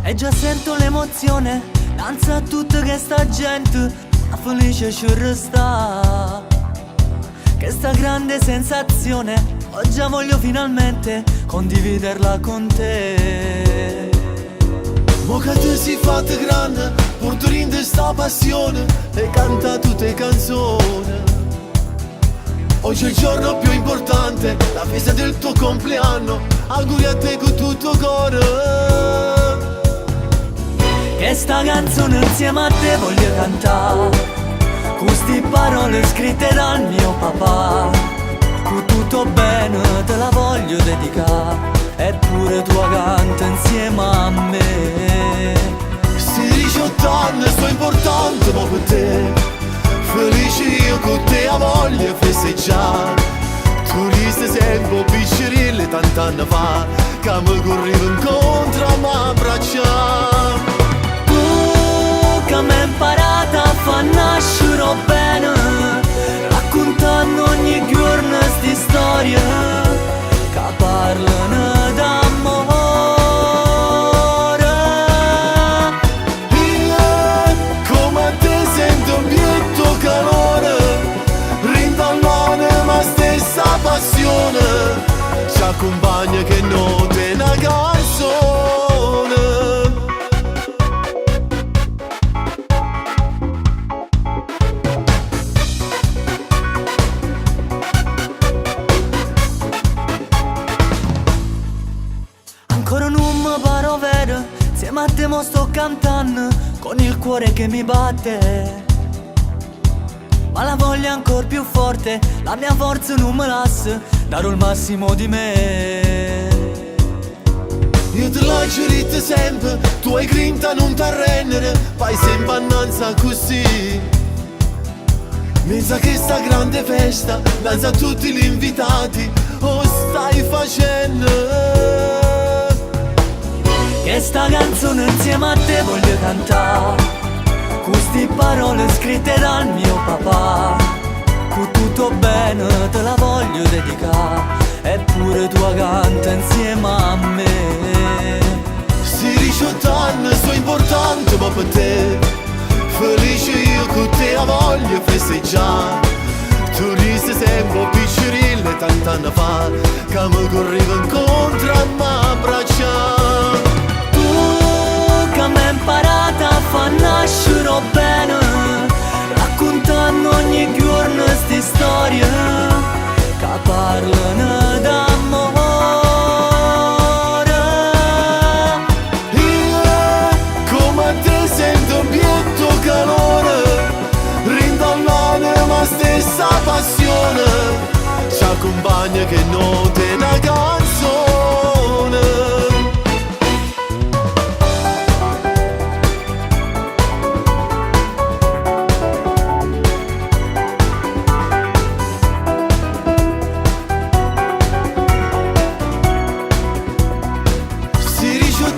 E già sento l'emozione, danza a tutta questa gente, a felice ci resta. Che sta grande sensazione, oggi voglio finalmente condividerla con te. Mo che ti sei fatta grande, portando sta passione e canta tutte canzoni. Oggi è il giorno più importante, la festa del tuo compleanno, auguri a te con tutto cuore. Che sta canzone insieme a te voglio cantare, con sti parole scritte dal mio papà. Con tutto bene te la voglio dedicare, eppure tu canta insieme a me. Sti 18 anni sono importanti ma per te, felice io con te a voglia festeggiare. Tu resti sempre piccerille tant'anni fa, che mi corrivo incontro a m'abbracciare. Che m'hai imparato a far nascere bene, raccontando ogni giorno sti storie che parlano d'amore. Io come te sento un bietto calore, rinda l'anima stessa passione, ci accompagna che note una canzone. Ancora non mi paro vero, insieme a te mo sto cantando, con il cuore che mi batte. Ma la voglia è ancora più forte, la mia forza non me lascia, darò il massimo di me. Io te l'ho giurito sempre, tu hai grinta non t'arrendere, fai sempre annanza così. Pensa che sta grande festa, danza a tutti gli invitati, oh stai facendo. Che sta canzone insieme a te voglio cantare, con sti parole scritte dal mio papà. Con tutto bene te la voglio dedicare, eppure tu canta insieme a me. Sti 18 anni sono importanti ma per te, felice io con te a voglia festeggiare. Tu resti sempre piccerille tant'anni fa, che mi corrivo incontro a m'abbracciare. Che m'hai imparato a far nascere bene, raccontando ogni giorno sti storie che parlano d'amore. Io come te sento un bietto calore, rinda l'anima stessa passione, ci accompagna che note una canzone.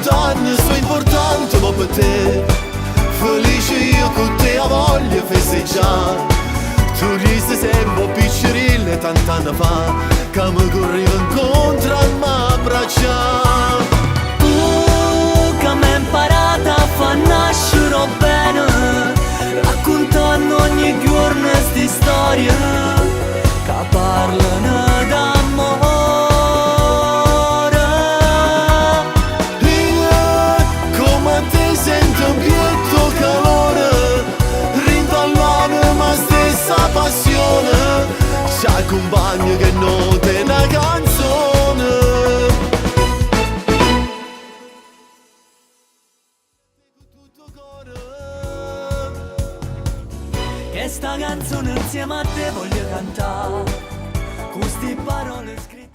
Anni sono importanti ma per te, felice io con te a voglia festeggiare. Tu resti sempre piccerille tant'anni fa, che mi corrivo incontro a m'abbracciare. Che m'hai imparato a far nascere bene, raccontando ogni giorno sti storie che parlano d'amore. Sento un bietto calore, rinda l'anima stessa passione, ci accompagna che note una canzone. Che sta canzone insieme a te voglio cantare, con sti parole scritte